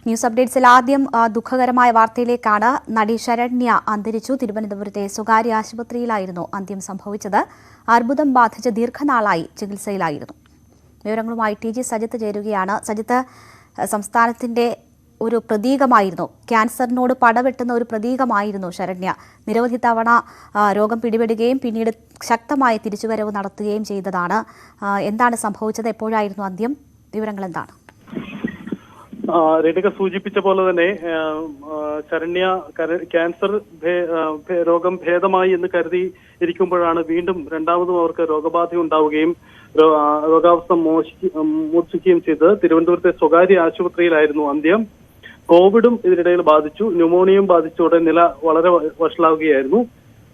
News അപ്ഡേറ്റ്സിൽ ആദ്യം ദുഃഖകരമായ വാർത്തയിലേക്കാണ്. നടി ശരണ്യ അന്തരിച്ചു. തിരുവനന്തപുരത്തെ സ്വകാര്യ ആശുപത്രിയിലായിരുന്നു അന്ത്യം സംഭവിച്ചത്. അർബുദം ബാധിച്ച് ദീർഘനാളായി ചികിത്സയിലായിരുന്നു. വിവരങ്ങളുമായി ടി ജി സജിത്ത് ചേരുകയാണ്. സജിത്ത്, സംസ്ഥാനത്തിന്റെ ഒരു പ്രതീകമായിരുന്നു, ക്യാൻസറിനോട് പടവെട്ടുന്ന ഒരു പ്രതീകമായിരുന്നു ശരണ്യ. നിരവധി തവണ രോഗം പിടിപെടുകയും പിന്നീട് ശക്തമായ തിരിച്ചുവരവ് നടത്തുകയും ചെയ്തതാണ്. എന്താണ് സംഭവിച്ചത്? എപ്പോഴായിരുന്നു അന്ത്യം? വിവരങ്ങൾ എന്താണ്? രേണുക സൂചിപ്പിച്ച പോലെ തന്നെ ശരണ്യ ക്യാൻസർ രോഗം ഭേദമായി എന്ന് കരുതി ഇരിക്കുമ്പോഴാണ് വീണ്ടും രണ്ടാമതും അവർക്ക് രോഗബാധ ഉണ്ടാവുകയും രോഗാവസ്ഥ മൂർച്ഛിക്കുകയും ചെയ്ത് തിരുവനന്തപുരത്തെ സ്വകാര്യ ആശുപത്രിയിലായിരുന്നു അന്ത്യം. കോവിഡും ഇതിനിടയിൽ ബാധിച്ചു, ന്യൂമോണിയയും ബാധിച്ചതോടെ നില വളരെ വഷളാവുകയായിരുന്നു.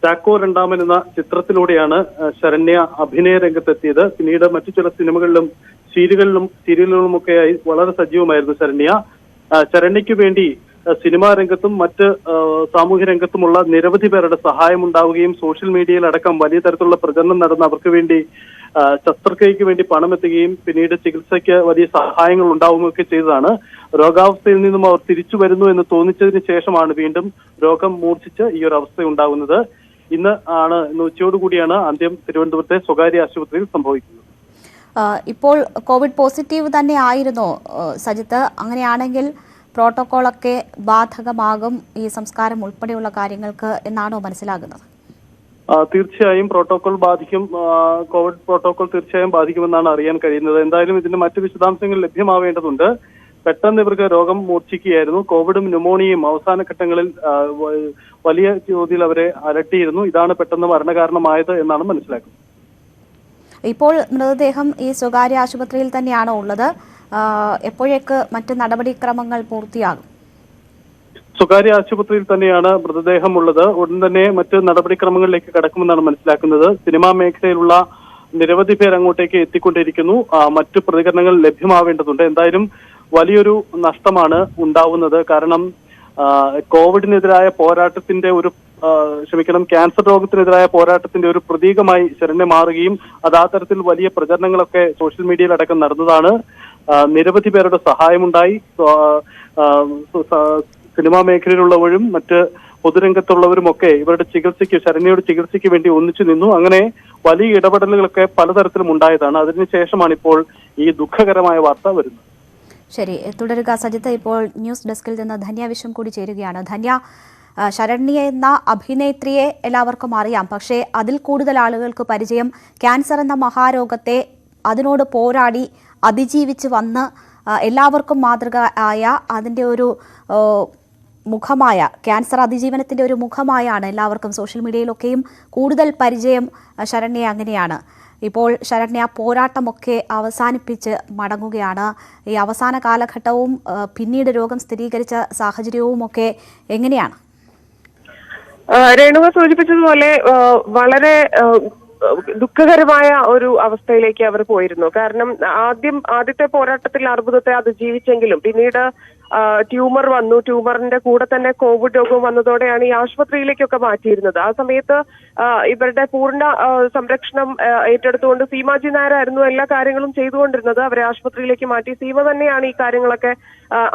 ചാക്കോ രണ്ടാമൻ എന്ന ചിത്രത്തിലൂടെയാണ് ശരണ്യ അഭിനയ രംഗത്തെത്തിയത്. പിന്നീട് മറ്റു ചില സിനിമകളിലും സീരിയലുകളുമൊക്കെയായി വളരെ സജീവമായിരുന്നു ശരണ്യ. ശരണ്യയ്ക്ക് വേണ്ടി സിനിമാ രംഗത്തും മറ്റ് സാമൂഹ്യ രംഗത്തുമുള്ള നിരവധി പേരുടെ സഹായം ഉണ്ടാവുകയും സോഷ്യൽ മീഡിയയിൽ അടക്കം വലിയ തരത്തിലുള്ള പ്രചരണം നടന്ന് അവർക്ക് വേണ്ടി ശസ്ത്രക്രിയയ്ക്ക് വേണ്ടി പണം എത്തുകയും പിന്നീട് ചികിത്സയ്ക്ക് വലിയ സഹായങ്ങൾ ഉണ്ടാവുകയൊക്കെ ചെയ്തതാണ്. രോഗാവസ്ഥയിൽ നിന്നും അവർ തിരിച്ചു വരുന്നു എന്ന് തോന്നിച്ചതിന് ശേഷമാണ് വീണ്ടും രോഗം മൂർച്ഛിച്ച് ഈ ഒരു അവസ്ഥ ഉണ്ടാകുന്നത്. ഇന്ന് ഉച്ചയോടുകൂടിയാണ് അന്ത്യം തിരുവനന്തപുരത്തെ സ്വകാര്യ ആശുപത്രിയിൽ സംഭവിക്കുന്നത്. ഇപ്പോൾ കോവിഡ് പോസിറ്റീവ് തന്നെ ആയിരുന്നോ സജിത്ത്? അങ്ങനെയാണെങ്കിൽ പ്രോട്ടോകോളൊക്കെ ബാധകമാകും ഈ സംസ്കാരം ഉൾപ്പെടെയുള്ള കാര്യങ്ങൾക്ക് എന്നാണോ മനസ്സിലാകുന്നത്? തീർച്ചയായും പ്രോട്ടോകോൾ ബാധിക്കും. കോവിഡ് പ്രോട്ടോകോൾ തീർച്ചയായും ബാധിക്കുമെന്നാണ് അറിയാൻ കഴിയുന്നത്. എന്തായാലും ഇതിന്റെ മറ്റു വിശദാംശങ്ങൾ ലഭ്യമാവേണ്ടതുണ്ട്. പെട്ടെന്ന് ഇവർക്ക് രോഗം മൂർച്ഛിക്കുകയായിരുന്നു. കോവിഡും ന്യൂമോണിയയും അവസാന ഘട്ടങ്ങളിൽ വലിയ തോതിൽ അവരെ അലട്ടിയിരുന്നു. ഇതാണ് പെട്ടെന്ന് മരണകാരണമായത് എന്നാണ് മനസ്സിലാക്കുന്നത്. ഇപ്പോൾ മൃതദേഹം ഈ സ്വകാര്യ ആശുപത്രിയിൽ തന്നെയാണോ ഉള്ളത്? എപ്പോഴേക്ക് മറ്റ് നടപടിക്രമങ്ങൾ പൂർത്തിയാകും? സ്വകാര്യ ആശുപത്രിയിൽ തന്നെയാണ് മൃതദേഹം ഉള്ളത്. ഉടൻ തന്നെ മറ്റ് നടപടിക്രമങ്ങളിലേക്ക് കടക്കുമെന്നാണ് മനസ്സിലാക്കുന്നത്. സിനിമാ മേഖലയിലുള്ള നിരവധി പേർ അങ്ങോട്ടേക്ക് എത്തിക്കൊണ്ടിരിക്കുന്നു. മറ്റു പ്രതികരണങ്ങൾ ലഭ്യമാവേണ്ടതുണ്ട്. എന്തായാലും വലിയൊരു നഷ്ടമാണ് ഉണ്ടാവുന്നത്. കാരണം കോവിഡിനെതിരായ പോരാട്ടത്തിന്റെ ക്യാൻസർ രോഗത്തിനെതിരായ പോരാട്ടത്തിന്റെ ഒരു പ്രതീകമായി ശരണ്യ മാറുകയും അത് ആ തരത്തിൽ വലിയ പ്രചരണങ്ങളൊക്കെ സോഷ്യൽ മീഡിയയിൽ അടക്കം നടന്നതാണ്. നിരവധി പേരുടെ സഹായമുണ്ടായി. സിനിമാ മേഖലയിലുള്ളവരും മറ്റ് പൊതുരംഗത്തുള്ളവരുമൊക്കെ ഇവരുടെ ശരണ്യയുടെ ചികിത്സയ്ക്ക് വേണ്ടി ഒന്നിച്ചു നിന്നു. അങ്ങനെ വലിയ ഇടപെടലുകളൊക്കെ പലതരത്തിലും ഉണ്ടായതാണ്. അതിനുശേഷമാണ് ഇപ്പോൾ ഈ ദുഃഖകരമായ വാർത്ത വരുന്നത്. ശരി, തുടരുക സജിത്ത്. ഇപ്പോൾ ന്യൂസ് ഡെസ്കിൽ നിന്ന് ധന്യ വിശ്വം കൂടി ചേരുകയാണ്. ധന്യ, ശരണ്യ എന്ന അഭിനേത്രിയെ എല്ലാവർക്കും അറിയാം, പക്ഷേ അതിൽ കൂടുതൽ ആളുകൾക്ക് പരിചയം ക്യാൻസർ എന്ന മഹാരോഗത്തെ അതിനോട് പോരാടി അതിജീവിച്ച് വന്ന് എല്ലാവർക്കും മാതൃക ആയ അതിൻ്റെ ഒരു മുഖമായ ക്യാൻസർ അതിജീവനത്തിൻ്റെ ഒരു മുഖമായാണ് എല്ലാവർക്കും സോഷ്യൽ മീഡിയയിലൊക്കെയും കൂടുതൽ പരിചയം ശരണ്യ. അങ്ങനെയാണ് ഇപ്പോൾ ശരണ്യ പോരാട്ടമൊക്കെ അവസാനിപ്പിച്ച് മടങ്ങുകയാണ്. ഈ അവസാന കാലഘട്ടവും പിന്നീട് രോഗം സ്ഥിരീകരിച്ച സാഹചര്യവും ഒക്കെ എങ്ങനെയാണ്? രേണുക സൂചിപ്പിച്ചതുപോലെ വളരെ ദുഃഖകരമായ ഒരു അവസ്ഥയിലേക്ക് അവർ പോയിരുന്നു. കാരണം ആദ്യത്തെ പോരാട്ടത്തിൽ അർബുദത്തെ അതിജീവിച്ചെങ്കിലും പിന്നീട് ട്യൂമർ വന്നു. ട്യൂമറിന്റെ കൂടെ തന്നെ കോവിഡ് രോഗം വന്നതോടെയാണ് ഈ ആശുപത്രിയിലേക്കൊക്കെ മാറ്റിയിരുന്നത്. ആ സമയത്ത് ഇവരുടെ പൂർണ്ണ സംരക്ഷണം ഏറ്റെടുത്തുകൊണ്ട് സീമാജി നായരായിരുന്നു എല്ലാ കാര്യങ്ങളും ചെയ്തുകൊണ്ടിരുന്നത്. അവരെ ആശുപത്രിയിലേക്ക് മാറ്റി സീമ തന്നെയാണ് ഈ കാര്യങ്ങളൊക്കെ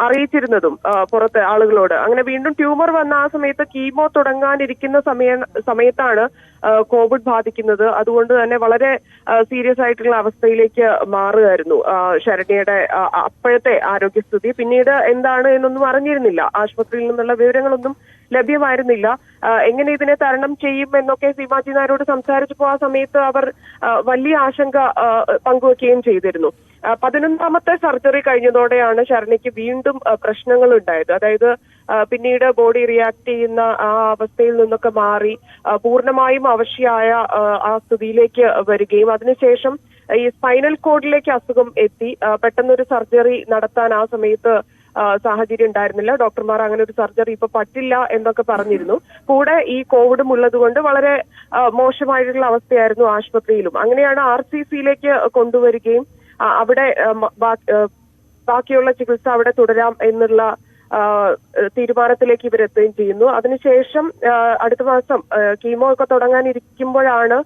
അറിയിച്ചിരുന്നതും പുറത്ത് ആളുകളോട്. അങ്ങനെ വീണ്ടും ട്യൂമർ വന്ന ആ സമയത്ത് കീമോ തുടങ്ങാനിരിക്കുന്ന സമയത്താണ് കോവിഡ് ബാധിക്കുന്നത്. അതുകൊണ്ട് തന്നെ വളരെ സീരിയസ് ആയിട്ടുള്ള അവസ്ഥയിലേക്ക് മാറുകയായിരുന്നു ശരണ്യയുടെ അപ്പോഴത്തെ ആരോഗ്യസ്ഥിതി. പിന്നീട് എന്താണ് എന്നൊന്നും അറിഞ്ഞിരുന്നില്ല. ആശുപത്രിയിൽ നിന്നുള്ള വിവരങ്ങളൊന്നും ലഭ്യമായിരുന്നില്ല. എങ്ങനെ ഇതിനെ തരണം ചെയ്യും എന്നൊക്കെ സീമാജി നായരോട് സംസാരിച്ചപ്പോൾ ആ സമയത്ത് അവർ വലിയ ആശങ്ക പങ്കുവെക്കുകയും ചെയ്തിരുന്നു. 11ാമത്തെ സർജറി കഴിഞ്ഞതോടെയാണ് ശരണ്യയ്ക്ക് വീണ്ടും പ്രശ്നങ്ങൾ ഉണ്ടായത്. അതായത് പിന്നീട് ബോഡി റിയാക്ട് ചെയ്യുന്ന ആ അവസ്ഥയിൽ നിന്നൊക്കെ മാറി പൂർണ്ണമായും അവശയായ ആ സ്ഥിതിയിലേക്ക് വരികയും അതിനുശേഷം ഈ സ്പൈനൽ കോഡിലേക്ക് അസുഖം എത്തി. പെട്ടെന്നൊരു സർജറി നടത്താൻ ആ സമയത്ത് സാഹചര്യം ഉണ്ടായിരുന്നില്ല. ഡോക്ടർമാർ അങ്ങനെ ഒരു സർജറി ഇപ്പൊ പറ്റില്ല എന്നൊക്കെ പറഞ്ഞിരുന്നു. കൂടെ ഈ കോവിഡും ഉള്ളതുകൊണ്ട് വളരെ മോശമായിട്ടുള്ള അവസ്ഥയായിരുന്നു ആശുപത്രിയിലും. അങ്ങനെയാണ് RCCയിലേക്ക് കൊണ്ടുവരികയും അവിടെ ബാക്കിയുള്ള ചികിത്സ അവിടെ തുടരാം എന്നുള്ള തീരുമാനത്തിലേക്ക് ഇവരെത്തുകയും ചെയ്യുന്നു. അതിനുശേഷം അടുത്ത മാസം കീമോ ഒക്കെ തുടങ്ങാനിരിക്കുമ്പോഴാണ്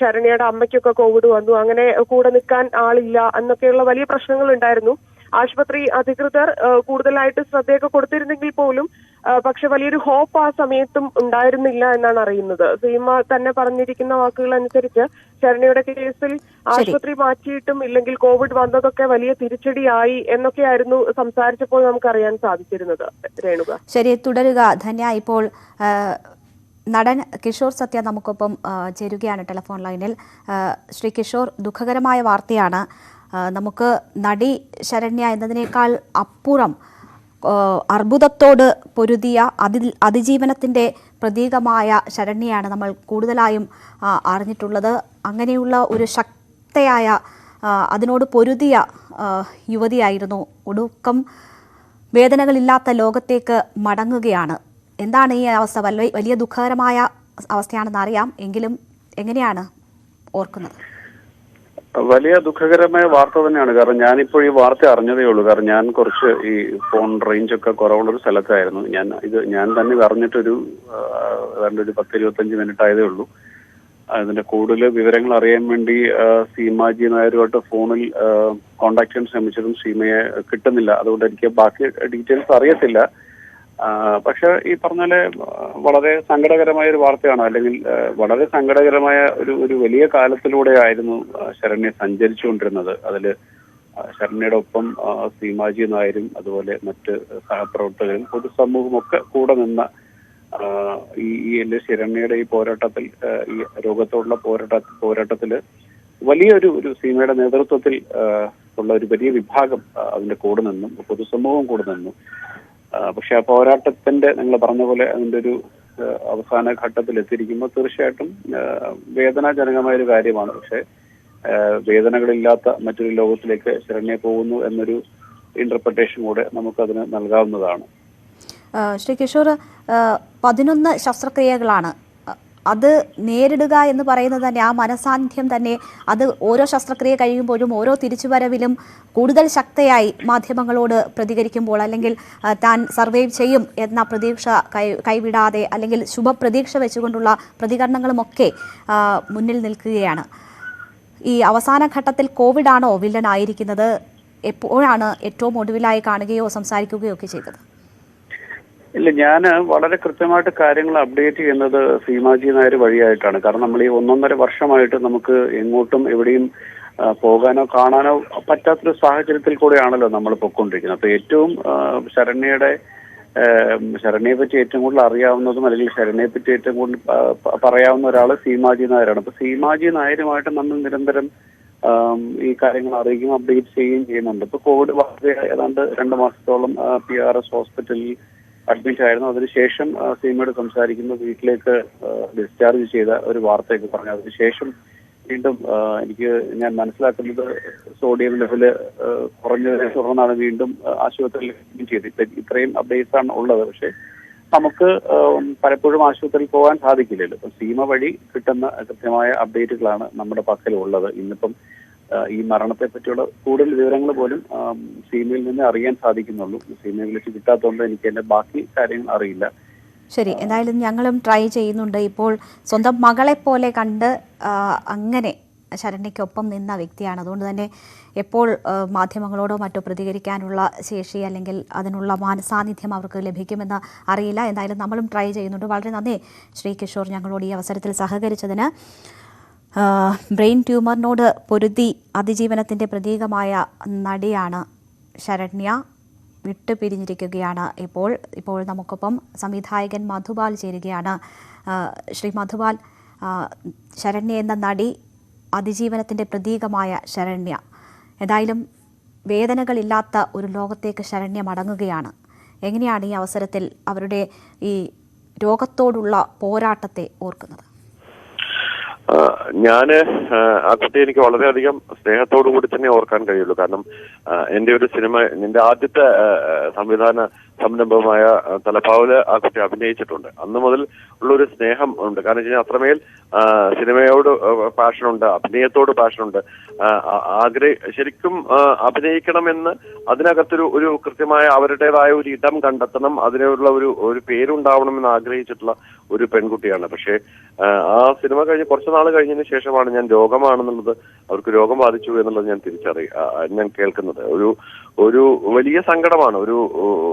ശരണ്യയുടെ അമ്മയ്ക്കൊക്കെ കോവിഡ് വന്നു. അങ്ങനെ കൂടെ നിൽക്കാൻ ആളില്ല എന്നൊക്കെയുള്ള വലിയ പ്രശ്നങ്ങൾ ഉണ്ടായിരുന്നു. ആശുപത്രി അധികൃതർ കൂടുതലായിട്ട് ശ്രദ്ധയൊക്കെ കൊടുത്തിരുന്നെങ്കിൽ പോലും പക്ഷെ വലിയൊരു ഹോപ്പ് ആ സമയത്തും ഉണ്ടായിരുന്നില്ല എന്നാണ് അറിയുന്നത്. സീമ തന്നെ പറഞ്ഞിരിക്കുന്ന വാക്കുകൾ അനുസരിച്ച് ശരണ്യയുടെ കേസിൽ ആശുപത്രി മാറ്റിയിട്ടും ഇല്ലെങ്കിൽ കോവിഡ് വന്നതൊക്കെ വലിയ തിരിച്ചടിയായി എന്നൊക്കെയായിരുന്നു സംസാരിച്ചപ്പോൾ നമുക്ക് അറിയാൻ സാധിച്ചിരുന്നത്. രേണുക, ശരി, തുടരുക ധന്യ. ഇപ്പോൾ നടൻ കിഷോർ സത്യ നമുക്കൊപ്പം ചേരുകയാണ് ടെലിഫോൺ ലൈനിൽ. ശ്രീ കിഷോർ, ദുഃഖകരമായ വാർത്തയാണ്. നമുക്ക് നടി ശരണ്യ എന്നതിനേക്കാൾ അപ്പുറം അർബുദത്തോട് പൊരുതിയ അതിജീവനത്തിൻ്റെ പ്രതീകമായ ശരണ്യയാണ് നമ്മൾ കൂടുതലായും അറിഞ്ഞിട്ടുള്ളത്. അങ്ങനെയുള്ള ഒരു ശക്തയായ അതിനോട് പൊരുതിയ യുവതിയായിരുന്നു. ഒടുക്കം വേദനകളില്ലാത്ത ലോകത്തേക്ക് മടങ്ങുകയാണ്. എന്താണ് ഈ അവസ്ഥ? വലിയ ദുഃഖകരമായ അവസ്ഥയാണെന്ന് അറിയാം, എങ്കിലും എങ്ങനെയാണ് ഓർക്കുന്നത്? വലിയ ദുഃഖകരമായ വാർത്ത തന്നെയാണ്. കാരണം ഞാനിപ്പോൾ ഈ വാർത്ത അറിഞ്ഞതേ ഉള്ളൂ. കാരണം ഞാൻ കുറച്ച് ഈ ഫോൺ റേഞ്ച് ഒക്കെ കുറവുള്ളൊരു സ്ഥലത്തായിരുന്നു. ഞാൻ തന്നെ അറിഞ്ഞിട്ടൊരു ഏതാണ്ട് ഒരു 10-25 മിനിറ്റ് ആയതേ ഉള്ളൂ. അതിന്റെ കൂടുതൽ വിവരങ്ങൾ അറിയാൻ വേണ്ടി സീമാജി നായരുമായിട്ട് ഫോണിൽ കോണ്ടാക്ട് ചെയ്യാൻ ശ്രമിച്ചതും സീമയെ കിട്ടുന്നില്ല. അതുകൊണ്ട് എനിക്ക് ബാക്കി ഡീറ്റെയിൽസ് അറിയത്തില്ല. പക്ഷെ ഈ പറഞ്ഞ വളരെ സങ്കടകരമായ ഒരു വാർത്തയാണ്. അല്ലെങ്കിൽ വളരെ സങ്കടകരമായ ഒരു വലിയ കാലത്തിലൂടെ ആയിരുന്നു ശരണ്യ സഞ്ചരിച്ചുകൊണ്ടിരുന്നത്. അതിൽ ശരണ്യയുടെ ഒപ്പം സീമാജി നായരും അതുപോലെ മറ്റ് സഹപ്രവർത്തകരും പൊതുസമൂഹവും ഒക്കെ കൂടെ നിന്ന ഈ ശരണ്യയുടെ ഈ പോരാട്ടത്തിൽ, ഈ രോഗത്തോടുള്ള പോരാട്ടത്തില് വലിയൊരു സീമയുടെ നേതൃത്വത്തിൽ ഉള്ള ഒരു വലിയ വിഭാഗം അതിന്റെ കൂടെ നിന്നും പൊതുസമൂഹം കൂടെ നിന്നു. പക്ഷെ ആ പോരാട്ടത്തിന്റെ, നിങ്ങൾ പറഞ്ഞ പോലെ അതിന്റെ ഒരു അവസാന ഘട്ടത്തിൽ എത്തിയിരിക്കുമ്പോൾ തീർച്ചയായിട്ടും വേദനാജനകമായ ഒരു കാര്യമാണ്. പക്ഷെ വേദനകളില്ലാത്ത മറ്റൊരു ലോകത്തിലേക്ക് ശരണ്യ പോകുന്നു എന്നൊരു ഇന്റർപ്രിട്ടേഷൻ കൂടെ നമുക്കതിന് നൽകാവുന്നതാണ്. ശ്രീ കിഷോർ, 11 ശസ്ത്രക്രിയകളാണ്. അത് നേരിടുക എന്ന് പറയുന്നത് തന്നെ, ആ മനസാന്നിധ്യം തന്നെ, അത് ഓരോ ശസ്ത്രക്രിയ കഴിയുമ്പോഴും ഓരോ തിരിച്ചുവരവിലും കൂടുതൽ ശക്തയായി മാധ്യമങ്ങളോട് പ്രതികരിക്കുമ്പോൾ, അല്ലെങ്കിൽ താൻ സർവൈവ് ചെയ്യും എന്ന പ്രതീക്ഷ കൈവിടാതെ, അല്ലെങ്കിൽ ശുഭപ്രതീക്ഷ വെച്ചുകൊണ്ടുള്ള പ്രതികരണങ്ങളുമൊക്കെ മുന്നിൽ നിൽക്കുകയാണ്. ഈ അവസാന ഘട്ടത്തിൽ കോവിഡാണോ വില്ലനായിരിക്കുന്നത്? എപ്പോഴാണ് ഏറ്റവും ഒടുവിലായി കാണുകയോ സംസാരിക്കുകയോ ഒക്കെ ചെയ്തത്? ഇല്ല, ഞാൻ വളരെ കൃത്യമായിട്ട് കാര്യങ്ങൾ അപ്ഡേറ്റ് ചെയ്യുന്നത് സീമാജി നായർ വഴിയായിട്ടാണ്. കാരണം നമ്മൾ ഈ 1.5 വർഷമായിട്ട് നമുക്ക് എങ്ങോട്ടും എവിടെയും പോകാനോ കാണാനോ പറ്റാത്തൊരു സാഹചര്യത്തിൽ കൂടെയാണല്ലോ നമ്മൾ പൊയ്ക്കൊണ്ടിരിക്കുന്നത്. അപ്പൊ ഏറ്റവും ശരണ്യയെ പറ്റി ഏറ്റവും കൂടുതൽ അറിയാവുന്നതും അല്ലെങ്കിൽ ശരണ്യയെ പറ്റി ഏറ്റവും കൂടുതൽ പറയാവുന്ന ഒരാൾ സീമാജി നായരാണ്. അപ്പൊ സീമാജി നായരുമായിട്ട് നമ്മൾ നിരന്തരം ഈ കാര്യങ്ങൾ അറിയിക്കുകയും അപ്ഡേറ്റ് ചെയ്യുകയും ചെയ്യുന്നുണ്ട്. ഇപ്പൊ കോവിഡ് വളരെ ഏതാണ്ട് 2 മാസത്തോളം PRS ഹോസ്പിറ്റലിൽ അഡ്മിറ്റ് ആയിരുന്നു. അതിനുശേഷം സീമയോട് സംസാരിക്കുന്ന വീട്ടിലേക്ക് ഡിസ്ചാർജ് ചെയ്ത ഒരു വാർത്തയൊക്കെ പറഞ്ഞു. അതിനുശേഷം വീണ്ടും ഞാൻ മനസ്സിലാക്കുന്നത് സോഡിയം ലെവല് കുറഞ്ഞതിനെ തുടർന്നാണ് വീണ്ടും ആശുപത്രിയിൽ ചെയ്തത്. ഇത്രയും അപ്ഡേറ്റ്സ് ആണ് ഉള്ളത്. പക്ഷെ നമുക്ക് പലപ്പോഴും ആശുപത്രിയിൽ പോകാൻ സാധിക്കില്ലല്ലോ. ഇപ്പം സീമ വഴി കിട്ടുന്ന കൃത്യമായ അപ്ഡേറ്റുകളാണ് നമ്മുടെ പക്കലുള്ളത്. ഇന്നിപ്പം ഈ മരണത്തെ പറ്റിയുള്ള കൂടുതൽ വിവരങ്ങൾ പോലും സീമയിൽ നിന്ന് അറിയാൻ സാധിക്കുന്നുള്ളൂ. സീമയെ വിളിച്ച് കിട്ടാത്തതുകൊണ്ട് എനിക്ക് എന്റെ ബാക്കി കാര്യങ്ങൾ അറിയില്ല. ശരി, എന്തായാലും ഞങ്ങളും ട്രൈ ചെയ്യുന്നുണ്ട്. ഇപ്പോൾ സ്വന്തം മകളെ പോലെ കണ്ട് അങ്ങനെ ശരണ്യയ്ക്കൊപ്പം നിന്ന വ്യക്തിയാണ്. അതുകൊണ്ട് തന്നെ എപ്പോൾ മാധ്യമങ്ങളോടോ മറ്റോ പ്രതികരിക്കാനുള്ള ശേഷി അല്ലെങ്കിൽ അതിനുള്ള സാന്നിധ്യം അവർക്ക് ലഭിക്കുമെന്ന് അറിയില്ല. എന്തായാലും നമ്മളും ട്രൈ ചെയ്യുന്നുണ്ട്. വളരെ നന്ദി ശ്രീ കിഷോർ, ഞങ്ങളോട് ഈ അവസരത്തിൽ സഹകരിച്ചതിന്. ബ്രെയിൻ ട്യൂമറിനോട് പൊരുതി അതിജീവനത്തിൻ്റെ പ്രതീകമായ നടിയാണ് ശരണ്യ. വിട്ടുപിരിഞ്ഞിരിക്കുകയാണ് ഇപ്പോൾ നമുക്കൊപ്പം സംവിധായകൻ മധുപാൽ ചേരുകയാണ്. ശ്രീ മധുപാൽ, ശരണ്യ എന്ന നടി, അതിജീവനത്തിൻ്റെ പ്രതീകമായ ശരണ്യ, ഏതായാലും വേദനകളില്ലാത്ത ഒരു ലോകത്തേക്ക് ശരണ്യ മടങ്ങുകയാണ്. എങ്ങനെയാണ് ഈ അവസരത്തിൽ അവരുടെ ഈ രോഗത്തോടുള്ള പോരാട്ടത്തെ ഓർക്കുന്നത്? ഞാന് ആ കുട്ടി എനിക്ക് വളരെയധികം സ്നേഹത്തോടു കൂടി തന്നെ ഓർക്കാൻ കഴിയുള്ളൂ. കാരണം എന്റെ ആദ്യത്തെ സംവിധാന സംരംഭമായ തലപ്പാവില് ആ കുട്ടി അഭിനയിച്ചിട്ടുണ്ട്. അന്ന് മുതൽ ഉള്ളൊരു സ്നേഹം ഉണ്ട്. കാരണം വെച്ച് കഴിഞ്ഞാൽ അത്രമേൽ സിനിമയോട് പാഷനുണ്ട്, അഭിനയത്തോട് പാഷനുണ്ട്. ശരിക്കും അഭിനയിക്കണമെന്ന് അതിനകത്തൊരു കൃത്യമായ അവരുടേതായ ഒരു ഇടം കണ്ടെത്തണം, അതിനുള്ള ഒരു പേരുണ്ടാവണമെന്ന് ആഗ്രഹിച്ചിട്ടുള്ള ഒരു പെൺകുട്ടിയാണ്. പക്ഷേ ആ സിനിമ കഴിഞ്ഞ് കുറച്ചു നാൾ കഴിഞ്ഞതിന് ശേഷമാണ് ഞാൻ രോഗമാണെന്നുള്ളത് അവർക്ക് രോഗം ബാധിച്ചു എന്നുള്ളത് ഞാൻ കേൾക്കുന്നത് ഒരു വലിയ സങ്കടമാണ്.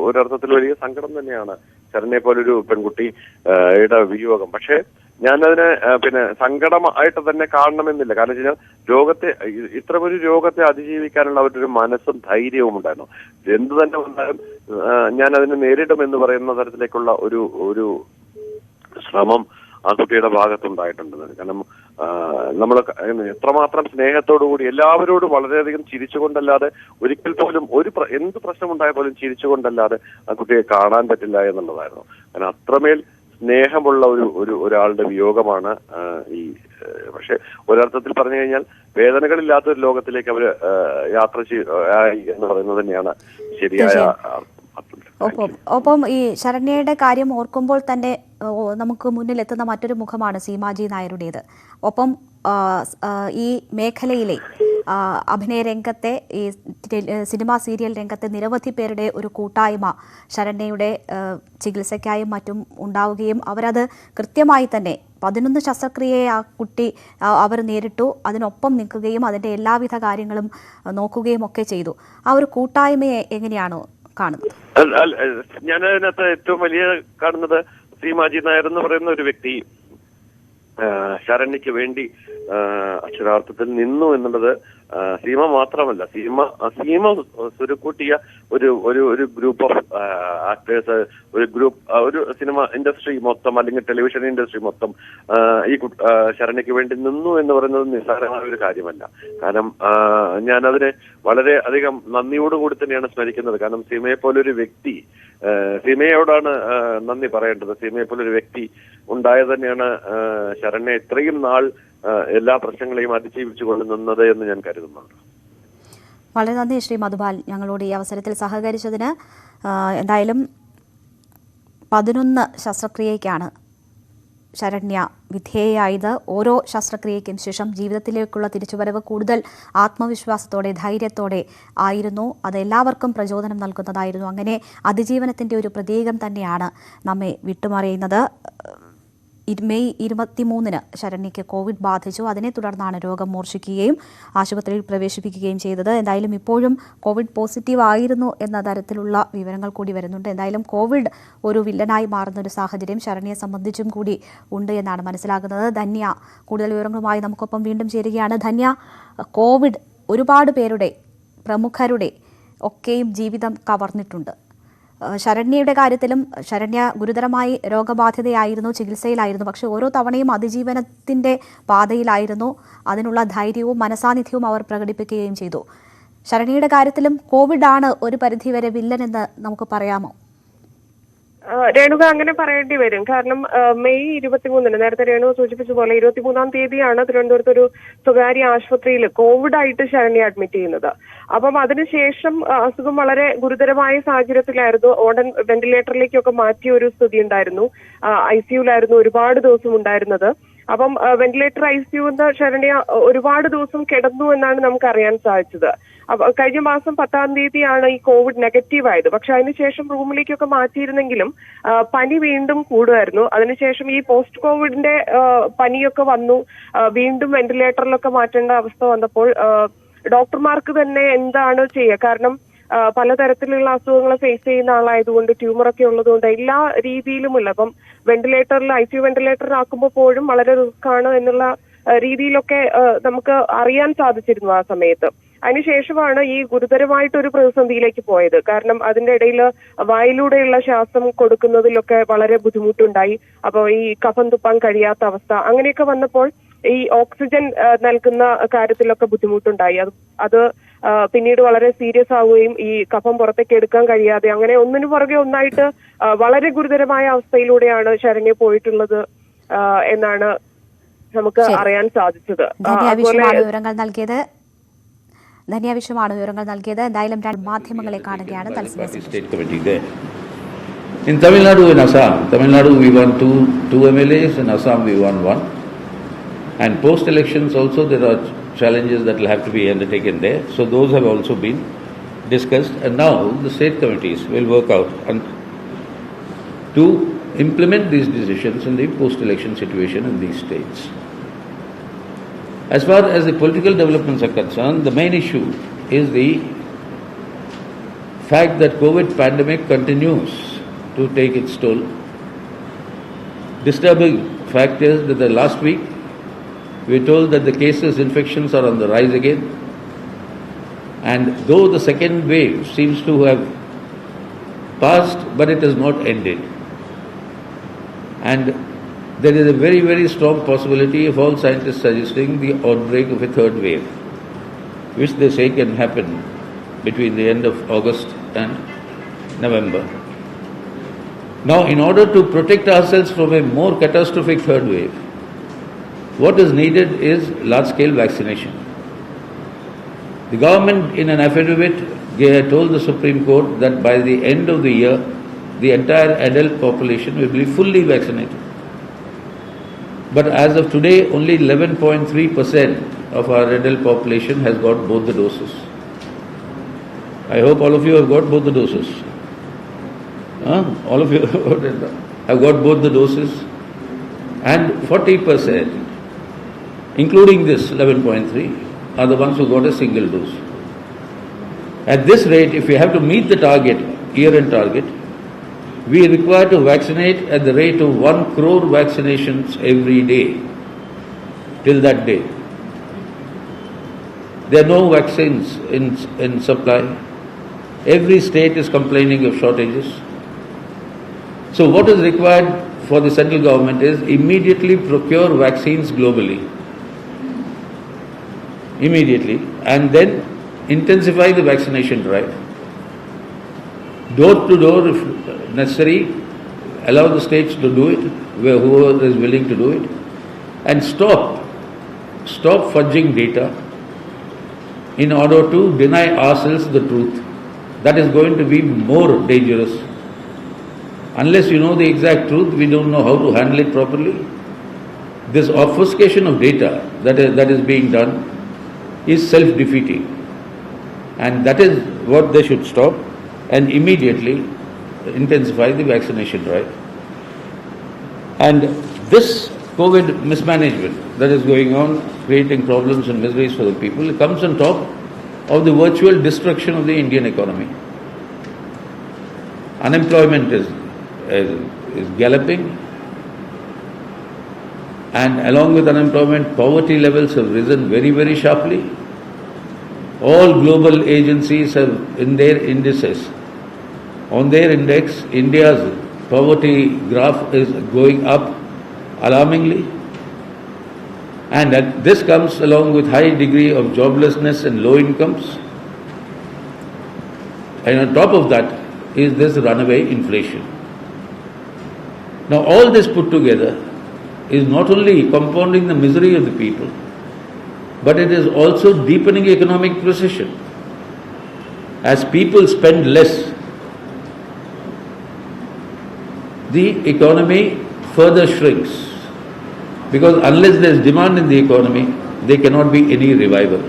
ഒരർത്ഥത്തിൽ വലിയ സങ്കടം തന്നെയാണ് ശരണ്യെ പോലൊരു പെൺകുട്ടിയുടെ വിയോഗം. പക്ഷേ ഞാനതിനെ സങ്കടമായിട്ട് തന്നെ കാണണമെന്നില്ല. കാരണം വെച്ച് കഴിഞ്ഞാൽ ഇത്തരമൊരു രോഗത്തെ അതിജീവിക്കാനുള്ള അവരുടെ ഒരു മനസ്സും ധൈര്യവും ഉണ്ടായിരുന്നു. എന്ത് തന്നെ വന്നാലും ഞാൻ അതിനെ നേരിടുമെന്ന് പറയുന്ന തരത്തിലേക്കുള്ള ഒരു ശ്രമം ആ കുട്ടിയുടെ ഭാഗത്തുണ്ടായിട്ടുണ്ട്. കാരണം നമ്മൾ എത്രമാത്രം സ്നേഹത്തോടുകൂടി എല്ലാവരോടും വളരെയധികം ചിരിച്ചുകൊണ്ടല്ലാതെ ഒരിക്കൽ പോലും എന്ത് പ്രശ്നമുണ്ടായ പോലും ചിരിച്ചുകൊണ്ടല്ലാതെ ആ കുട്ടിയെ കാണാൻ പറ്റില്ല എന്നുള്ളതായിരുന്നു. കാരണം അത്രമേൽ സ്നേഹമുള്ള ഒരാളുടെ വിയോഗമാണ് ഈ. പക്ഷെ ഒരർത്ഥത്തിൽ പറഞ്ഞു കഴിഞ്ഞാൽ വേദനകളില്ലാത്തൊരു ലോകത്തിലേക്ക് അവര് യാത്ര ആയി എന്ന് പറയുന്നത് തന്നെയാണ് ശരിയായ ഒപ്പം ഈ ശരണ്യയുടെ കാര്യം ഓർക്കുമ്പോൾ തന്നെ നമുക്ക് മുന്നിലെത്തുന്ന മറ്റൊരു മുഖമാണ് സീമാജി നായരുടേത്. ഒപ്പം ഈ മേഖലയിലെ അഭിനയ രംഗത്തെ, ഈ സിനിമാ സീരിയൽ രംഗത്തെ നിരവധി പേരുടെ ഒരു കൂട്ടായ്മ ശരണ്യയുടെ ചികിത്സയ്ക്കായും മറ്റും ഉണ്ടാവുകയും അവരത് കൃത്യമായി തന്നെ 11 ശസ്ത്രക്രിയയെ ആ കുട്ടി അവർ നേരിട്ടു, അതിനൊപ്പം നിൽക്കുകയും അതിൻ്റെ എല്ലാവിധ കാര്യങ്ങളും നോക്കുകയും ഒക്കെ ചെയ്തു. ആ ഒരു കൂട്ടായ്മയെ എങ്ങനെയാണ് കാണുന്നത്? ഞാൻ അതിനകത്ത് ഏറ്റവും വലിയ കാണുന്നത് സീമാജി നായർ എന്ന് പറയുന്ന ഒരു വ്യക്തി ശരണ്യക്ക് വേണ്ടി അക്ഷരാർത്ഥത്തിൽ നിന്നു എന്നുള്ളത് സീമ മാത്രമല്ല, സീമ സുരുക്കൂട്ടിയ ഒരു ഗ്രൂപ്പ് ഓഫ് ആക്ടേഴ്സ്, ഒരു സിനിമ ഇൻഡസ്ട്രി മൊത്തം അല്ലെങ്കിൽ ടെലിവിഷൻ ഇൻഡസ്ട്രി മൊത്തം ഈ ശരണ്യക്ക് വേണ്ടി നിന്നു എന്ന് പറയുന്നത് നിസ്സാരമായ ഒരു കാര്യമല്ല. കാരണം ഞാൻ അതിനെ വളരെ അധികം നന്ദിയോടുകൂടി തന്നെയാണ് സ്മരിക്കുന്നത്. കാരണം സീമയെ പോലൊരു വ്യക്തി, സീമയോടാണ് നന്ദി പറയേണ്ടത്. സീമയെ പോലൊരു വ്യക്തി ഉണ്ടായത് തന്നെയാണ് ശരണ്യ ഇത്രയും നാൾ എല്ലാ പ്രശ്നങ്ങളെയും അതിജീവിച്ചു കൊണ്ടുനിന്നത് എന്ന് ഞാൻ കരുതുന്നുണ്ട്. വളരെ നന്ദി ശ്രീ മധുപാൽ, ഞങ്ങളോട് ഈ അവസരത്തിൽ സഹകരിച്ചതിന്. എന്തായാലും 11 ശസ്ത്രക്രിയയ്ക്കാണ് ശരണ്യ വിധേയയായത്. ഓരോ ശസ്ത്രക്രിയയ്ക്കും ശേഷം ജീവിതത്തിലേക്കുള്ള തിരിച്ചുവരവ് കൂടുതൽ ആത്മവിശ്വാസത്തോടെ, ധൈര്യത്തോടെ ആയിരുന്നു. അത് എല്ലാവർക്കും പ്രചോദനം നൽകുന്നതായിരുന്നു. അങ്ങനെ അതിജീവനത്തിൻ്റെ ഒരു പ്രതീകം തന്നെയാണ് നമ്മെ വിട്ടുമറിയുന്നത്. മെയ് 23-ന് ശരണ്യയ്ക്ക് കോവിഡ് ബാധിച്ചു. അതിനെ തുടർന്നാണ് രോഗം മൂർച്ഛിക്കുകയും ആശുപത്രിയിൽ പ്രവേശിപ്പിക്കുകയും ചെയ്തത്. എന്തായാലും ഇപ്പോഴും കോവിഡ് പോസിറ്റീവ് ആയിരുന്നു എന്ന തരത്തിലുള്ള വിവരങ്ങൾ കൂടി വരുന്നുണ്ട്. എന്തായാലും കോവിഡ് ഒരു വില്ലനായി മാറുന്ന ഒരു സാഹചര്യം ശരണ്യയെ സംബന്ധിച്ചും കൂടി ഉണ്ട് എന്നാണ് മനസ്സിലാകുന്നത്. ധന്യ കൂടുതൽ വിവരങ്ങളുമായി നമുക്കൊപ്പം വീണ്ടും ചേരുകയാണ്. ധന്യ, കോവിഡ് ഒരുപാട് പേരുടെ, പ്രമുഖരുടെ ഒക്കെയും ജീവിതം കവർന്നിട്ടുണ്ട്. ശരണ്യയുടെ കാര്യത്തിലും ശരണ്യ ഗുരുതരമായി രോഗബാധിതയായിരുന്നു, ചികിത്സയിലായിരുന്നു. പക്ഷേ ഓരോ തവണയും അതിജീവനത്തിൻ്റെ പാതയിലായിരുന്നു. അതിനുള്ള ധൈര്യവും മനസാന്നിധ്യവും അവർ പ്രകടിപ്പിക്കുകയും ചെയ്തു. ശരണ്യയുടെ കാര്യത്തിലും കോവിഡാണ് ഒരു പരിധിവരെ വില്ലൻ എന്ന് നമുക്ക് പറയാമോ? രേണുക, അങ്ങനെ പറയേണ്ടി വരും. കാരണം മെയ് 23-ന്, നേരത്തെ രേണുക സൂചിപ്പിച്ച പോലെ 23-ാം തീയതിയാണ് തിരുവനന്തപുരത്ത് ഒരു സ്വകാര്യ ആശുപത്രിയിൽ കോവിഡ് ആയിട്ട് ശരണ്യ അഡ്മിറ്റ് ചെയ്യുന്നത്. അപ്പം അതിനുശേഷം അസുഖം വളരെ ഗുരുതരമായ സാഹചര്യത്തിലായിരുന്നു. ഉടൻ വെന്റിലേറ്ററിലേക്കൊക്കെ മാറ്റിയ ഒരു സ്ഥിതി ഉണ്ടായിരുന്നു. ICUലായിരുന്നു ഒരുപാട് ദിവസം ഉണ്ടായിരുന്നത്. അപ്പം വെന്റിലേറ്റർ ICU ശരണ്യ ഒരുപാട് ദിവസം കിടന്നു എന്നാണ് നമുക്ക് അറിയാൻ സാധിച്ചത്. കഴിഞ്ഞ മാസം 10-ാം തീയതിയാണ് ഈ കോവിഡ് നെഗറ്റീവ് ആയത്. പക്ഷെ അതിനുശേഷം റൂമിലേക്കൊക്കെ മാറ്റിയിരുന്നെങ്കിലും പനി വീണ്ടും കൂടുമായിരുന്നു. അതിനുശേഷം ഈ പോസ്റ്റ് കോവിഡിന്റെ പനിയൊക്കെ വന്നു. വീണ്ടും വെന്റിലേറ്ററിലൊക്കെ മാറ്റേണ്ട അവസ്ഥ വന്നപ്പോൾ ഡോക്ടർമാർക്ക് തന്നെ എന്താണ് ചെയ്യുക? കാരണം പലതരത്തിലുള്ള അസുഖങ്ങൾ ഫേസ് ചെയ്യുന്ന ആളായതുകൊണ്ട്, ട്യൂമറൊക്കെ ഉള്ളതുകൊണ്ട് എല്ലാ രീതിയിലുമില്ല. അപ്പം ICU വെന്റിലേറ്ററിലാക്കുമ്പോൾ പോലും വളരെ റിസ്ക് ആണ് എന്നുള്ള രീതിയിലൊക്കെ നമുക്ക് അറിയാൻ സാധിച്ചിരുന്നു ആ സമയത്ത്. അതിനുശേഷമാണ് ഈ ഗുരുതരമായിട്ടൊരു പ്രതിസന്ധിയിലേക്ക് പോയത്. കാരണം അതിന്റെ ഇടയിൽ വായിലൂടെയുള്ള ശ്വാസം കൊടുക്കുന്നതിലൊക്കെ വളരെ ബുദ്ധിമുട്ടുണ്ടായി. അപ്പോൾ ഈ കഫം തുപ്പാൻ കഴിയാത്ത അവസ്ഥ, അങ്ങനെയൊക്കെ വന്നപ്പോൾ ഈ ഓക്സിജൻ നൽകുന്ന കാര്യത്തിലൊക്കെ ബുദ്ധിമുട്ടുണ്ടായി. അത് പിന്നീട് വളരെ സീരിയസ് ആവുകയും ഈ കഫം പുറത്തേക്ക് എടുക്കാൻ കഴിയാതെ അങ്ങനെ ഒന്നിനു പുറകെ ഒന്നായിട്ട് വളരെ ഗുരുതരമായ അവസ്ഥയിലൂടെയാണ് ശരണ്യ പോയിട്ടുള്ളത് എന്നാണ് നമുക്ക് അറിയാൻ സാധിച്ചത്. വിവരങ്ങൾ നൽകിയത്. എന്തായാലും രണ്ട് മാധ്യമങ്ങളെ കാണുകയാണ് തത്സമയം. In Tamil Nadu and Assam, we won two MLAs, in Assam we won one. And post-elections also there are challenges that will have to be undertaken there. So those have also been discussed, and now the state committees will work out to implement these decisions in the post-election situation in these states. As far as the political developments are concerned, the main issue is the fact that COVID pandemic continues to take its toll. Disturbing fact is that the last week we were told that the cases, infections are on the rise again, and though the second wave seems to have passed, but it has not ended. And there is a very, very strong possibility of all scientists suggesting the outbreak of a third wave, which they say can happen between the end of August and November. Now, in order to protect ourselves from a more catastrophic third wave, what is needed is large-scale vaccination. The government, in an affidavit, told the Supreme Court that by the end of the year, the entire adult population will be fully vaccinated. But as of today, only 11.3% of our adult population has got both the doses. I hope all of you have got both the doses. All of you have got both the doses. And 40%, including this 11.3, are the ones who got a single dose. At this rate, if we have to meet the target, year-end target, we are required to vaccinate at the rate of 1 crore vaccinations every day till that day. There are no vaccines in supply. Every state is complaining of shortages. So what is required for the central government is immediately procure vaccines globally. Immediately. And then intensify the vaccination drive. Door to door, if necessary, allow the states to do it, whoever is willing to do it, and stop fudging data in order to deny ourselves the truth. That is going to be more dangerous. Unless you know the exact truth, we don't know how to handle it properly. This obfuscation of data that is being done is self-defeating. And that is what they should stop and immediately intensify the vaccination drive. And this COVID mismanagement that is going on, creating problems and miseries for the people, it comes on top of the virtual destruction of the Indian economy. Unemployment is galloping, and along with unemployment, poverty levels have risen very, very sharply. All global agencies have in their indices. On their index, India's poverty graph is going up alarmingly. And this comes along with high degree of joblessness and low incomes. And on top of that is this runaway inflation. Now all this put together is not only compounding the misery of the people, but it is also deepening economic recession. As people spend less, the economy further shrinks. Because unless there is demand in the economy, there cannot be any revival.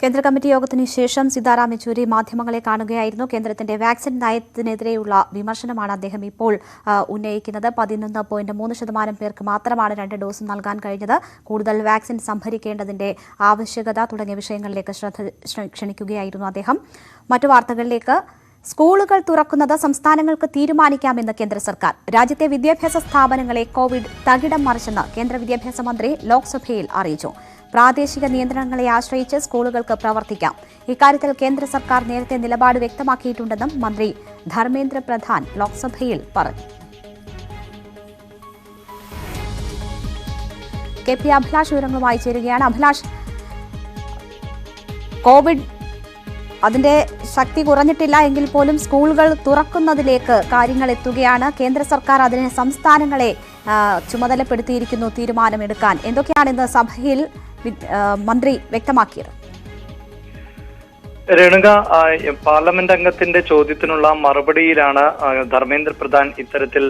കേന്ദ്ര committee യോഗത്തിന് ശേഷം സീതാറാം യെച്ചൂരി മാധ്യമങ്ങളെ കാണുകയായിരുന്നു. കേന്ദ്രത്തിന്റെ vaccine നയത്തിനെതിരെയുള്ള വിമർശനമാണ് അദ്ദേഹം ഇപ്പോൾ ഉന്നയിക്കുന്നത്. 11.3% പേർക്ക് മാത്രമാണ് 2 ഡോസ് നൽകാൻ കഴിഞ്ഞത്. കൂടുതൽ വാക്സിൻ സംഭരിക്കേണ്ടതിന്റെ ആവശ്യകത തുടങ്ങിയ വിഷയങ്ങളിലേക്ക് ശ്രദ്ധ ക്ഷണിക്കുകയായിരുന്നു അദ്ദേഹം. മറ്റു വാർത്തകളിലേക്ക്. സ്കൂളുകൾ തുറക്കുന്നത് സംസ്ഥാനങ്ങൾക്ക് തീരുമാനിക്കാമെന്ന് കേന്ദ്ര സർക്കാർ. രാജ്യത്തെ വിദ്യാഭ്യാസ സ്ഥാപനങ്ങളെ കോവിഡ് തകിടം മറിച്ചെന്ന് കേന്ദ്ര വിദ്യാഭ്യാസ മന്ത്രി ലോക്സഭയിൽ അറിയിച്ചു. പ്രാദേശിക നിയന്ത്രണങ്ങളെ ആശ്രയിച്ച് സ്കൂളുകൾക്ക് പ്രവർത്തിക്കാം. ഇക്കാര്യത്തിൽ കേന്ദ്ര സർക്കാർ നേരത്തെ നിലപാട് വ്യക്തമാക്കിയിട്ടുണ്ടെന്നും മന്ത്രി ധർമ്മേന്ദ്ര പ്രധാൻ ലോക്സഭയിൽ പറഞ്ഞു. KP അഭിലാഷ് വിവരങ്ങളുമായി ചേരുകയാണ്. അഭിലാഷ്, കോവിഡ് അതിന്റെ ശക്തി കുറഞ്ഞിട്ടില്ല എങ്കിൽ പോലും സ്കൂളുകൾ തുറക്കുന്നതിലേക്ക് കാര്യങ്ങൾ എത്തുകയാണ്. കേന്ദ്ര സർക്കാർ അതിന് സംസ്ഥാനങ്ങളെ ചുമതലപ്പെടുത്തിയിരിക്കുന്നു തീരുമാനമെടുക്കാൻ. എന്തൊക്കെയാണ് ഇന്ന് സഭയിൽ മന്ത്രി വ്യക്തമാക്കിയത്? രേണുക, പാർലമെന്റ് അംഗത്തിന്റെ ചോദ്യത്തിനുള്ള മറുപടിയിലാണ് ധർമ്മേന്ദ്ര പ്രധാൻ ഇത്തരത്തിൽ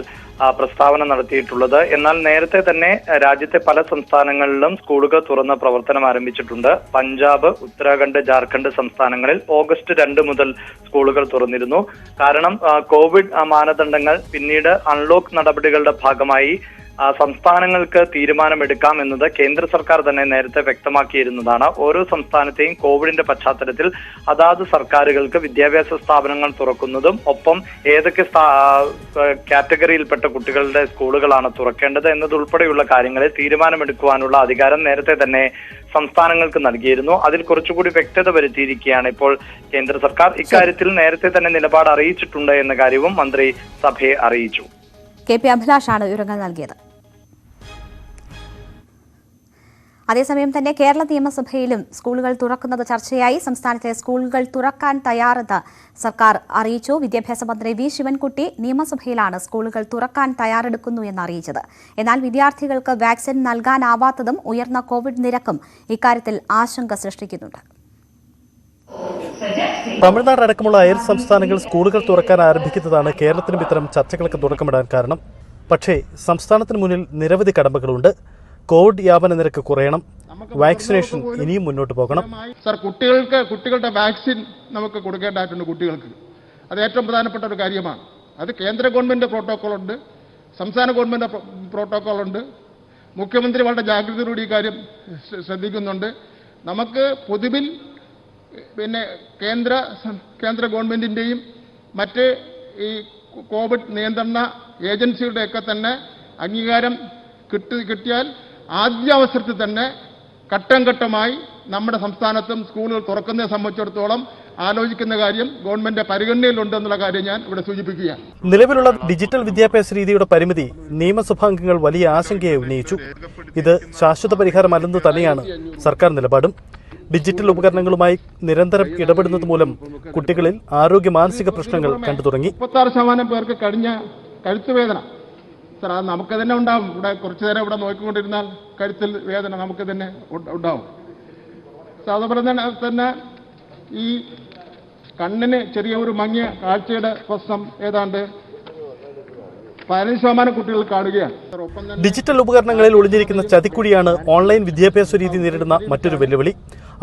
പ്രസ്താവന നടത്തിയിട്ടുള്ളത്. എന്നാൽ നേരത്തെ തന്നെ രാജ്യത്തെ പല സംസ്ഥാനങ്ങളിലും സ്കൂളുകൾ തുറന്ന് പ്രവർത്തനം ആരംഭിച്ചിട്ടുണ്ട്. പഞ്ചാബ്, ഉത്തരാഖണ്ഡ്, ജാർഖണ്ഡ് സംസ്ഥാനങ്ങളിൽ ഓഗസ്റ്റ് 2 മുതൽ സ്കൂളുകൾ തുറന്നിരുന്നു. കാരണം കോവിഡ് മാനദണ്ഡങ്ങൾ പിന്നീട് അൺലോക്ക് നടപടികളുടെ ഭാഗമായി സംസ്ഥാനങ്ങൾക്ക് തീരുമാനമെടുക്കാം എന്നത് കേന്ദ്ര സർക്കാർ തന്നെ നേരത്തെ വ്യക്തമാക്കിയിരുന്നതാണ്. ഓരോ സംസ്ഥാനത്തെയും കോവിഡിന്റെ പശ്ചാത്തലത്തിൽ അതാത് സർക്കാരുകൾക്ക് വിദ്യാഭ്യാസ സ്ഥാപനങ്ങൾ തുറക്കുന്നതും ഒപ്പം ഏതൊക്കെ കാറ്റഗറിയിൽപ്പെട്ട കുട്ടികളുടെ സ്കൂളുകളാണ് തുറക്കേണ്ടത് എന്നതുൾപ്പെടെയുള്ള കാര്യങ്ങളിൽ തീരുമാനമെടുക്കുവാനുള്ള അധികാരം നേരത്തെ തന്നെ സംസ്ഥാനങ്ങൾക്ക് നൽകിയിരുന്നു. അതിൽ കുറച്ചുകൂടി വ്യക്തത വരുത്തിയിരിക്കുകയാണ് ഇപ്പോൾ കേന്ദ്ര സർക്കാർ. ഇക്കാര്യത്തിൽ നേരത്തെ തന്നെ നിലപാട് അറിയിച്ചിട്ടുണ്ട് എന്ന കാര്യവും മന്ത്രി സഭയെ അറിയിച്ചു. KP അഭിലാഷാണ് വിവരങ്ങൾ നൽകിയത്. അതേസമയം തന്നെ കേരള നിയമസഭയിലും സ്കൂളുകൾ തുറക്കുന്നത് ചർച്ചയായി. സംസ്ഥാനത്തെ സ്കൂളുകൾ തുറക്കാൻ തയ്യാറെന്ന് സർക്കാർ അറിയിച്ചു. വിദ്യാഭ്യാസ മന്ത്രി വി ശിവൻകുട്ടി നിയമസഭയിലാണ് സ്കൂളുകൾ തുറക്കാൻ തയ്യാറെടുക്കുന്നു എന്ന് അറിയിച്ചത്. എന്നാൽ വിദ്യാർത്ഥികൾക്ക് വാക്സിൻ നൽകാനാവാത്തതും ഉയർന്ന കോവിഡ് നിരക്കും ഇക്കാര്യത്തിൽ ആശങ്ക സൃഷ്ടിക്കുന്നുണ്ട്. തമിഴ്നാട് അടക്കമുള്ള അയൽ സംസ്ഥാനങ്ങൾ സ്കൂളുകൾ തുറക്കാൻ ആരംഭിക്കുന്നതാണ് കേരളത്തിനും ഇത്തരം ചർച്ചകൾക്ക് തുടക്കമിടാൻ കാരണം. പക്ഷേ സംസ്ഥാനത്തിന് മുന്നിൽ നിരവധി കടമ്പകളുണ്ട്. കോവിഡ് വ്യാപന നിരക്ക് കുറയണം, വാക്സിനേഷൻ ഇനിയും മുന്നോട്ട് പോകണം. സർ, കുട്ടികളുടെ വാക്സിൻ നമുക്ക് കൊടുക്കേണ്ടതായിട്ടുണ്ട്. കുട്ടികൾക്ക് അത് ഏറ്റവും പ്രധാനപ്പെട്ട ഒരു കാര്യമാണ്. അത് കേന്ദ്ര ഗവൺമെന്റ് പ്രോട്ടോകോൾ ഉണ്ട്, സംസ്ഥാന ഗവൺമെന്റ് പ്രോട്ടോകോൾ ഉണ്ട്. മുഖ്യമന്ത്രി വളരെ ജാഗ്രതയോടെ ഈ കാര്യം ശ്രദ്ധിക്കുന്നുണ്ട്. നമുക്ക് പൊതുവിൽ പിന്നെ കേന്ദ്ര ഗവൺമെന്റിന്റെയും മറ്റ് ഈ കോവിഡ് നിയന്ത്രണ ഏജൻസികളുടെയൊക്കെ തന്നെ അംഗീകാരം കിട്ടിയാൽ ആദ്യ അവസരത്തിൽ തന്നെ ഘട്ടം ഘട്ടമായി നമ്മുടെ സംസ്ഥാനത്തും സ്കൂളുകൾ തുറക്കുന്നതിനെ സംബന്ധിച്ചിടത്തോളം ആലോചിക്കുന്ന കാര്യം ഗവൺമെന്റ് പരിഗണനയിലുണ്ടെന്നുള്ള കാര്യം ഞാൻ ഇവിടെ സൂചിപ്പിക്കുകയാണ്. നിലവിലുള്ള ഡിജിറ്റൽ വിദ്യാഭ്യാസ രീതിയുടെ പരിമിതി നിയമസഭാംഗങ്ങൾ വലിയ ആശങ്കയെ ഉന്നയിച്ചു. ഇത് ശാശ്വത പരിഹാരമല്ലെന്ന് തന്നെയാണ് സർക്കാർ നിലപാടും. ഡിജിറ്റൽ ഉപകരണങ്ങളുമായി നിരന്തരം ഇടപെടുന്നത് മൂലം കുട്ടികളിൽ ആരോഗ്യ മാനസിക പ്രശ്നങ്ങൾ കണ്ടു തുടങ്ങി. 36% പേർക്ക് കഴിഞ്ഞ കഴുത്തുവേദന. സാർ, അത് നമുക്ക് തന്നെ ഉണ്ടാവും. ഇവിടെ കുറച്ചു നേരം ഇവിടെ നോക്കിക്കൊണ്ടിരുന്നാൽ കഴുത്തിൽ വേദന നമുക്ക് തന്നെ ഉണ്ടാവും. അതുപോലെ തന്നെ ഈ കണ്ണിന് ചെറിയ ഒരു മങ്ങിയ കാഴ്ചയുടെ പ്രശ്നം ഏതാണ്ട് 15% കുട്ടികൾ കാണുകയാണ്. ഡിജിറ്റൽ ഉപകരണങ്ങളിൽ ഒളിഞ്ഞിരിക്കുന്ന ചതിക്കുഴിയാണ് ഓൺലൈൻ വിദ്യാഭ്യാസ രീതി നേരിടുന്ന മറ്റൊരു വെല്ലുവിളി.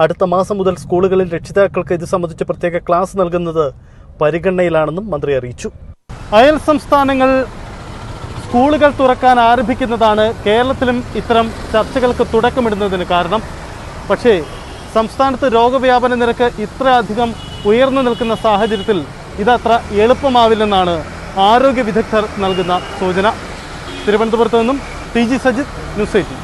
അടുത്ത മാസം മുതൽ സ്കൂളുകളിൽ രക്ഷിതാക്കൾക്ക് ഇത് സംബന്ധിച്ച് പ്രത്യേക ക്ലാസ് നൽകുന്നത് പരിഗണനയിലാണെന്നും മന്ത്രി അറിയിച്ചു. അയൽ സംസ്ഥാനങ്ങൾ സ്കൂളുകൾ തുറക്കാൻ ആരംഭിക്കുന്നതാണ് കേരളത്തിലും ഇത്തരം ചർച്ചകൾക്ക് തുടക്കമിടുന്നതിന് കാരണം. പക്ഷേ സംസ്ഥാനത്ത് രോഗവ്യാപന നിരക്ക് ഇത്രയധികം ഉയർന്നു നിൽക്കുന്ന സാഹചര്യത്തിൽ ഇതത്ര എളുപ്പമാവില്ലെന്നാണ് ആരോഗ്യ വിദഗ്ധർ നൽകുന്ന സൂചന. തിരുവനന്തപുരത്ത് നിന്നും TG സജിത്, ന്യൂസ് 18.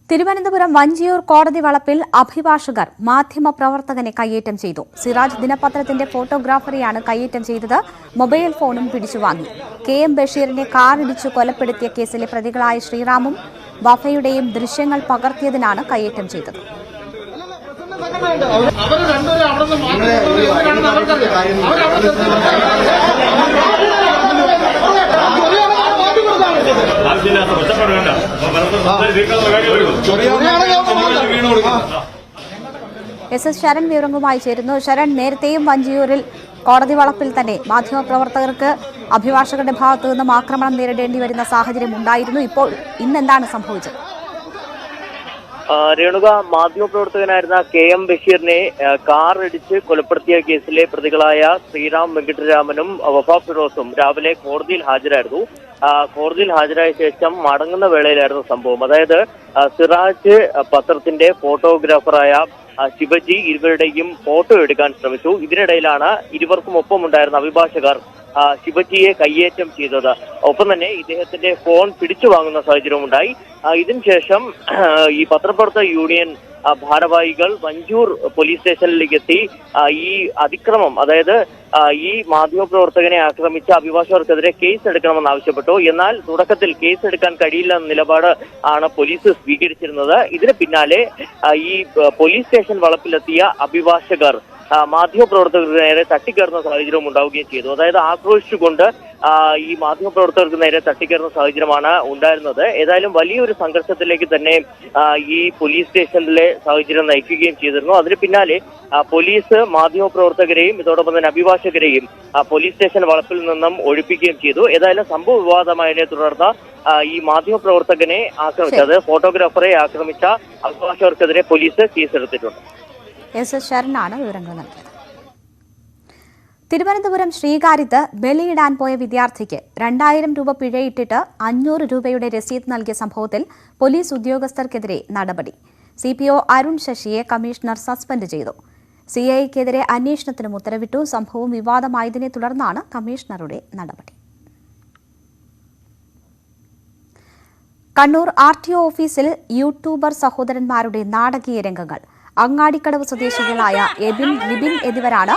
തിരുവനന്തപുരം വഞ്ചിയൂർ കോടതി വളപ്പിൽ അഭിഭാഷകർ മാധ്യമപ്രവർത്തകനെ കയ്യേറ്റം ചെയ്തു. സിറാജ് ദിനപത്രത്തിന്റെ ഫോട്ടോഗ്രാഫറെയാണ് കയ്യേറ്റം ചെയ്തത്. മൊബൈൽ ഫോണും പിടിച്ചുവാങ്ങി. KM ബഷീറിനെ കാറിടിച്ചു കൊലപ്പെടുത്തിയ കേസിലെ പ്രതികളായ ശ്രീറാമും വഫയുടെയും ദൃശ്യങ്ങൾ പകർത്തിയതിനാണ് കയ്യേറ്റം ചെയ്തത്. SS ശരൺ വിവരങ്ങളുമായി ചേരുന്നു. ശരൺ, നേരത്തെയും വഞ്ചിയൂരിൽ കോടതി വളപ്പിൽ തന്നെ മാധ്യമപ്രവർത്തകർക്ക് അഭിഭാഷകരുടെ ഭാഗത്തു നിന്നും ആക്രമണം നേരിടേണ്ടി വരുന്ന സാഹചര്യം ഉണ്ടായിരുന്നു. ഇപ്പോൾ ഇന്നെന്താണ് സംഭവിച്ചത്? രേണുക, മാധ്യമപ്രവർത്തകനായിരുന്ന KM ബഷീറിനെ കാർ ഇടിച്ച് കൊലപ്പെടുത്തിയ കേസിലെ പ്രതികളായ ശ്രീറാം വെങ്കിട്ടരാമനും വഫ ഫിറോസും രാവിലെ കോടതിയിൽ ഹാജരായിരുന്നു. കോടതിയിൽ ഹാജരായ ശേഷം മടങ്ങുന്ന വേളയിലായിരുന്നു സംഭവം. അതായത് സിറാജ് പത്രത്തിന്റെ ഫോട്ടോഗ്രാഫറായ ശിവജി ഇരുവരുടെയും ഫോട്ടോ എടുക്കാൻ ശ്രമിച്ചു. ഇതിനിടയിലാണ് ഇരുവർക്കും ഒപ്പമുണ്ടായിരുന്ന അഭിഭാഷകർ ശിവജിയെ കയ്യേറ്റം ചെയ്തത്. ഒപ്പം തന്നെ ഇദ്ദേഹത്തിന്റെ ഫോൺ പിടിച്ചു വാങ്ങുന്ന സാഹചര്യമുണ്ടായി. ഇതിനുശേഷം ഈ പത്രപ്രവർത്തക യൂണിയൻ ഭാരവാഹികൾ വഞ്ചൂർ പോലീസ് സ്റ്റേഷനിലേക്ക് എത്തി ഈ അതിക്രമം, അതായത് ഈ മാധ്യമപ്രവർത്തകനെ ആക്രമിച്ച അഭിഭാഷകർക്കെതിരെ കേസ് എടുക്കണമെന്ന് ആവശ്യപ്പെട്ടു. എന്നാൽ തുടക്കത്തിൽ കേസ് എടുക്കാൻ കഴിയില്ല എന്ന നിലപാട് ആണ് പോലീസ് സ്വീകരിച്ചിരുന്നത്. ഇതിന് പിന്നാലെ ഈ പോലീസ് സ്റ്റേഷൻ വളപ്പിലെത്തിയ അഭിഭാഷകർ മാധ്യമപ്രവർത്തകർക്ക് നേരെ തട്ടിക്കയറുന്ന സാഹചര്യം ഉണ്ടാവുകയും ചെയ്തു. അതായത് ആക്രോശിച്ചുകൊണ്ട് ഈ മാധ്യമപ്രവർത്തകർക്ക് നേരെ തട്ടിക്കയറുന്ന സാഹചര്യമാണ് ഉണ്ടായിരുന്നത്. ഏതായാലും വലിയൊരു സംഘർഷത്തിലേക്ക് തന്നെ ഈ പോലീസ് സ്റ്റേഷനിലെ സാഹചര്യം നയിക്കുകയും ചെയ്തിരുന്നു. അതിന് പിന്നാലെ പോലീസ് മാധ്യമപ്രവർത്തകരെയും ഇതോടൊപ്പം തന്നെ അഭിഭാഷകരെയും പോലീസ് സ്റ്റേഷൻ വളപ്പിൽ നിന്നും ഒഴിപ്പിക്കുകയും ചെയ്തു. ഏതായാലും സംഭവ വിവാദമായതിനെ തുടർന്ന് ഈ മാധ്യമപ്രവർത്തകനെ ആക്രമിച്ചത് ഫോട്ടോഗ്രാഫറെ ആക്രമിച്ച അഭിഭാഷകർക്കെതിരെ പോലീസ് കേസെടുത്തിട്ടുണ്ട്. SS ശരണാണ് വിവരങ്ങൾ നൽകിയത്. തിരുവനന്തപുരം ശ്രീകാര്യത്ത് ബലിയിടാൻ പോയ വിദ്യാർത്ഥിക്ക് 2000 രൂപ പിഴയിട്ടിട്ട് 500 രൂപയുടെ രസീത് നൽകിയ സംഭവത്തിൽ പോലീസ് ഉദ്യോഗസ്ഥർക്കെതിരെ നടപടി. CPO അരുൺ ശശിയെ കമ്മീഷണർ സസ്പെൻഡ് ചെയ്തു. CIക്കെതിരെ അന്വേഷണത്തിനും ഉത്തരവിട്ടു. സംഭവം വിവാദമായതിനെ തുടർന്നാണ് കമ്മീഷണറുടെ നടപടി. കണ്ണൂർ RTO ഓഫീസിൽ യൂട്യൂബർ സഹോദരന്മാരുടെ നാടകീയ രംഗങ്ങൾ. അങ്ങാടിക്കടവ് സ്വദേശികളായ എബിൻ, ലിബിൻ എന്നിവരാണ്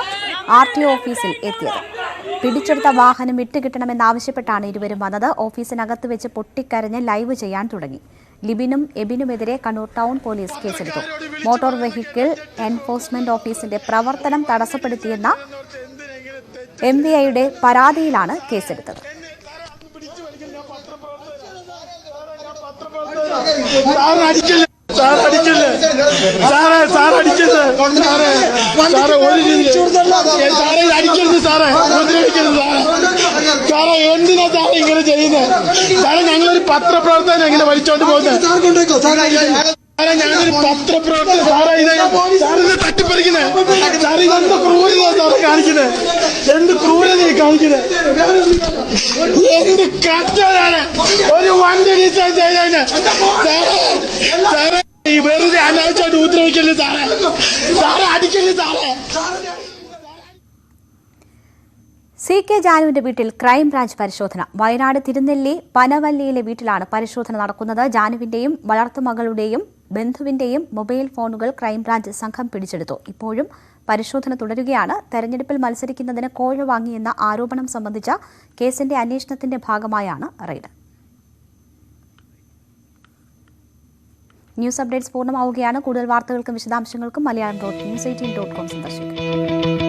RTO ഓഫീസിൽ എത്തിയത്. പിടിച്ചെടുത്ത വാഹനം വിട്ടുകിട്ടണമെന്നാവശ്യപ്പെട്ടാണ് ഇരുവരും വന്നത്. ഓഫീസിനകത്ത് വെച്ച് പൊട്ടിക്കരഞ്ഞ് ലൈവ് ചെയ്യാൻ തുടങ്ങി. ലിബിനും എബിനുമെതിരെ കണ്ണൂർ ടൗൺ പോലീസ് കേസെടുത്തു. മോട്ടോർ വെഹിക്കിൾ എൻഫോഴ്സ്മെന്റ് ഓഫീസിന്റെ പ്രവർത്തനം തടസ്സപ്പെടുത്തിയെന്ന MVIയുടെ പരാതിയിലാണ് കേസെടുത്തത്. എന്തിനാ സാറേ ഇങ്ങനെ ചെയ്യുന്നത്? സാറേ ഞങ്ങളൊരു പത്രപ്രവർത്തനം എങ്ങനെ വലിച്ചോണ്ട് പോകുന്നത്? ഞാനൊരു പത്രപ്രവർത്തനം സാറിനെ തട്ടിപ്പറിക്കുന്നത്. സാറ് ഇതെന്ത് ക്രൂരത സാറ് കാണിക്കുന്നത്? എന്ത് ക്രൂരതയെ കാണിക്കുന്നത്? എന്ത് കഷ്ടമാണ് ഒരു വണ്ടി ഡിസൈൻ ചെയ്തതിന്? സാറേ ഈ വെറുതെ അനാവശ്യമായിട്ട് ഉപദ്രവിക്കല്ലേ സാറേ? സാറേ അടിക്കല്ലേ സാറേ? CK ജാനുവിന്റെ വീട്ടിൽ ക്രൈംബ്രാഞ്ച് പരിശോധന. വയനാട് തിരുനെല്ലി പനവല്ലിയിലെ വീട്ടിലാണ് പരിശോധന നടക്കുന്നത്. ജാനുവിന്റെയും വളർത്തുമകളുടെയും ബന്ധുവിന്റെയും മൊബൈൽ ഫോണുകൾ ക്രൈംബ്രാഞ്ച് സംഘം പിടിച്ചെടുത്തു. ഇപ്പോഴും പരിശോധന തുടരുകയാണ്. തെരഞ്ഞെടുപ്പിൽ മത്സരിക്കുന്നതിന് കോഴ വാങ്ങിയെന്ന ആരോപണം സംബന്ധിച്ച കേസിന്റെ അന്വേഷണത്തിന്റെ ഭാഗമായാണ് റെയ്ഡ്. ന്യൂസ് അപ്ഡേറ്റ്സ് പൂർണ്ണമാവുകയാണ്. കൂടുതൽ വാർത്തകൾക്കും വിശദാംശങ്ങൾക്കും മലയാളം.news18.com സന്ദർശിക്കുക.